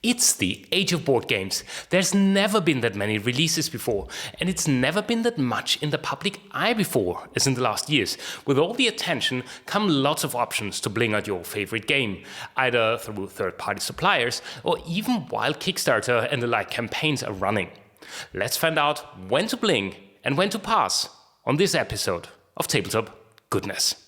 It's the age of board games. There's never been that many releases before, and it's never been that much in the public eye before, as in the last years. With all the attention come lots of options to bling out your favorite game, either through third-party suppliers or even while Kickstarter and the like campaigns are running. Let's find out when to bling and when to pass on this episode of Tabletop Goodness.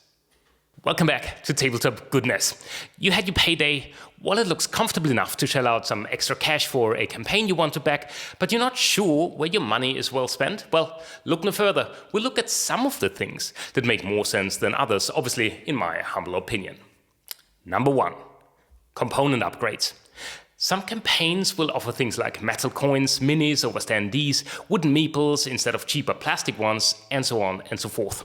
Welcome back to Tabletop Goodness. You had your payday, wallet looks comfortable enough to shell out some extra cash for a campaign you want to back, but you're not sure where your money is well spent? Well, look no further. We'll look at some of the things that make more sense than others, obviously in my humble opinion. Number 1, component upgrades. Some campaigns will offer things like metal coins, minis over standees, wooden meeples instead of cheaper plastic ones, and so on and so forth.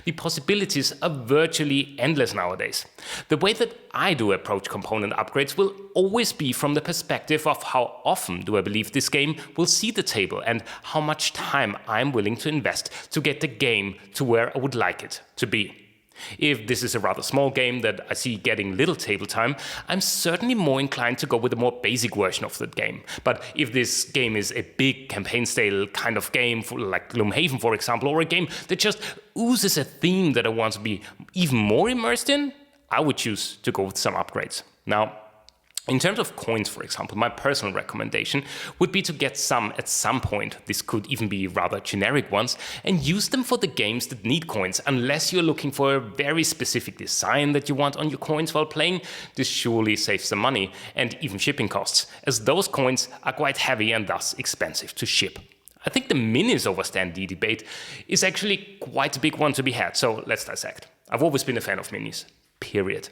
The possibilities are virtually endless nowadays. The way that I do approach component upgrades will always be from the perspective of how often do I believe this game will see the table and how much time I'm willing to invest to get the game to where I would like it to be. If this is a rather small game that I see getting little table time, I'm certainly more inclined to go with a more basic version of that game. But if this game is a big campaign-style kind of game, like Gloomhaven for example, or a game that just oozes a theme that I want to be even more immersed in, I would choose to go with some upgrades. Now, in terms of coins, for example, my personal recommendation would be to get some at some point. This could even be rather generic ones, and use them for the games that need coins. Unless you're looking for a very specific design that you want on your coins while playing, this surely saves some money and even shipping costs, as those coins are quite heavy and thus expensive to ship. I think the minis over standee debate is actually quite a big one to be had, so let's dissect. I've always been a fan of minis, period.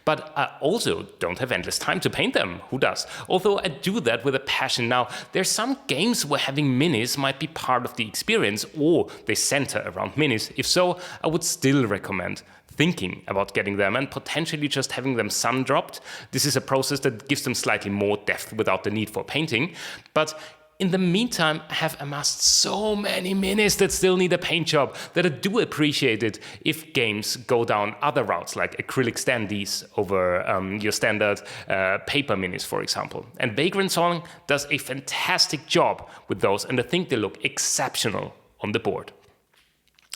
But I also don't have endless time to paint them. Who does? Although I do that with a passion now. There's some games where having minis might be part of the experience, or they center around minis. If so, I would still recommend thinking about getting them and potentially just having them sun dropped. This is a process that gives them slightly more depth without the need for painting. But in the meantime, I have amassed so many minis that still need a paint job that I do appreciate it if games go down other routes like acrylic standees over your standard paper minis, for example. And Vagrant Song does a fantastic job with those, and I think they look exceptional on the board.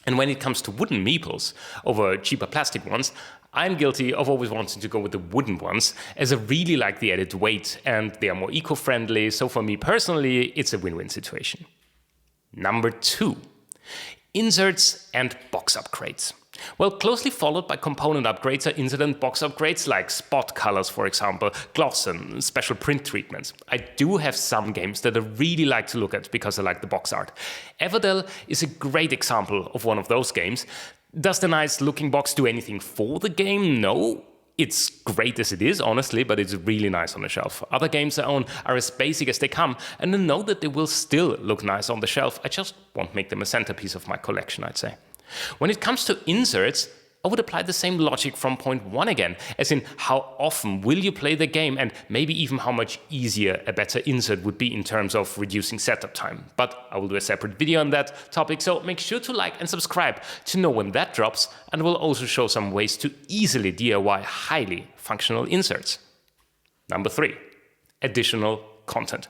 And when it comes to wooden meeples over cheaper plastic ones, I'm guilty of always wanting to go with the wooden ones, as I really like the added weight and they are more eco-friendly, so for me personally, it's a win-win situation. Number 2, inserts and box upgrades. Well, closely followed by component upgrades are insert and box upgrades like spot colors, for example, gloss and special print treatments. I do have some games that I really like to look at because I like the box art. Everdell is a great example of one of those games. Does the nice looking box do anything for the game? No. It's great as it is, honestly, but it's really nice on the shelf. Other games I own are as basic as they come, and I know that they will still look nice on the shelf. I just won't make them a centerpiece of my collection, I'd say. When it comes to inserts, I would apply the same logic from point 1 again, as in how often will you play the game and maybe even how much easier a better insert would be in terms of reducing setup time. But I will do a separate video on that topic, so make sure to like and subscribe to know when that drops, and we'll also show some ways to easily DIY highly functional inserts. Number 3, additional content.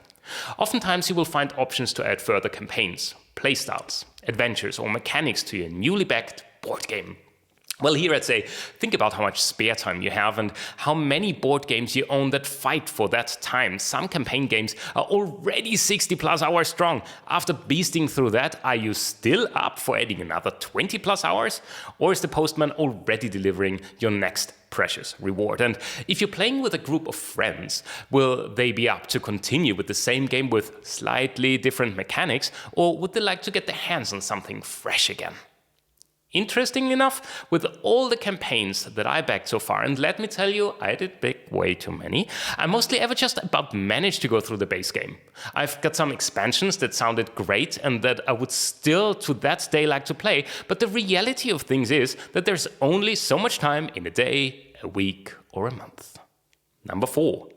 Oftentimes you will find options to add further campaigns, playstyles, adventures or mechanics to your newly backed board game. Well, here I'd say, think about how much spare time you have and how many board games you own that fight for that time. Some campaign games are already 60 plus hours strong. After beasting through that, are you still up for adding another 20 plus hours? Or is the postman already delivering your next precious reward? And if you're playing with a group of friends, will they be up to continue with the same game with slightly different mechanics, or would they like to get their hands on something fresh again? Interestingly enough, with all the campaigns that I backed so far, and let me tell you, I did pick way too many, I mostly ever just about managed to go through the base game. I've got some expansions that sounded great and that I would still to that day like to play, but the reality of things is that there's only so much time in a day, a week, or a month. Number 4,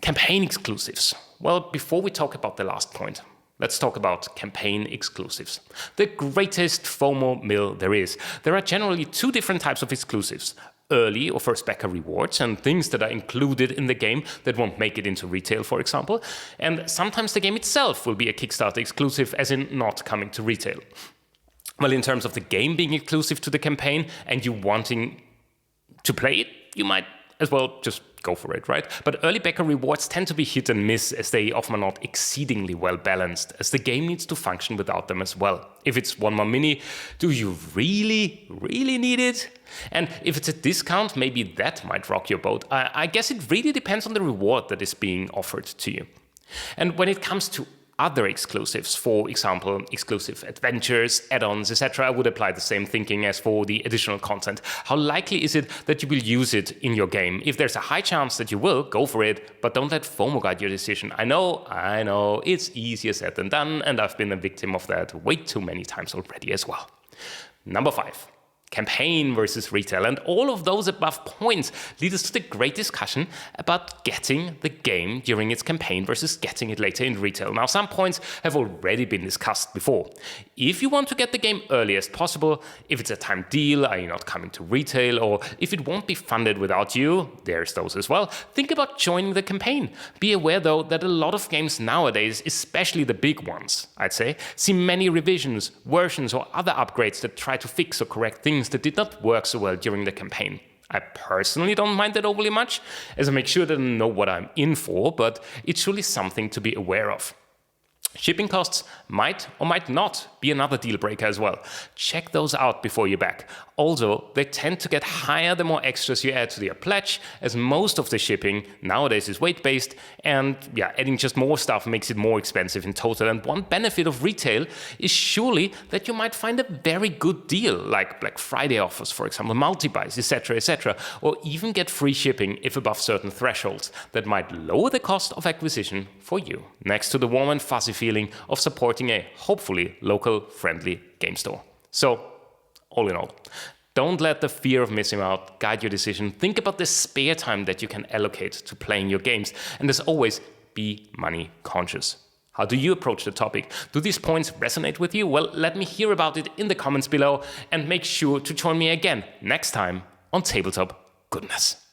campaign exclusives. Well, before we talk about the last point, let's talk about campaign exclusives. The greatest FOMO mill there is. There are generally 2 different types of exclusives. early or first backer rewards and things that are included in the game that won't make it into retail, for example. And sometimes the game itself will be a Kickstarter exclusive, as in not coming to retail. Well, in terms of the game being exclusive to the campaign and you wanting to play it, you might as well just go for it, right? But early backer rewards tend to be hit and miss, as they often are not exceedingly well balanced, as the game needs to function without them as well. If it's one more mini, do you really need it? And if it's a discount, maybe that might rock your boat. I guess it really depends on the reward that is being offered to you. And when it comes to other exclusives, for example, exclusive adventures, add-ons, etc., I would apply the same thinking as for the additional content. How likely is it that you will use it in your game? If there's a high chance that you will, go for it, but don't let FOMO guide your decision. I know, it's easier said than done, and I've been a victim of that way too many times already as well. Number 5. Campaign versus retail, and all of those above points lead us to the great discussion about getting the game during its campaign versus getting it later in retail. Now, some points have already been discussed before. If you want to get the game earliest possible, if it's a time deal, are you not coming to retail, or if it won't be funded without you, there's those as well, think about joining the campaign. Be aware though that a lot of games nowadays, especially the big ones, I'd say, see many revisions, versions or other upgrades that try to fix or correct things that did not work so well during the campaign. I personally don't mind that overly much, as I make sure that I know what I'm in for, but it's surely something to be aware of. Shipping costs might or might not be another deal breaker as well. Check those out before you back. Also, they tend to get higher the more extras you add to your pledge, as most of the shipping nowadays is weight-based, and adding just more stuff makes it more expensive in total. And one benefit of retail is surely that you might find a very good deal, like Black Friday offers, for example, multi-buys, etc., or even get free shipping if above certain thresholds that might lower the cost of acquisition for you, next to the warm and fuzzy feeling of supporting a hopefully local friendly game store. So, all in all, don't let the fear of missing out guide your decision. Think about the spare time that you can allocate to playing your games, and as always, be money conscious. How do you approach the topic? Do these points resonate with you? Well, let me hear about it in the comments below, and make sure to join me again next time on Tabletop Goodness.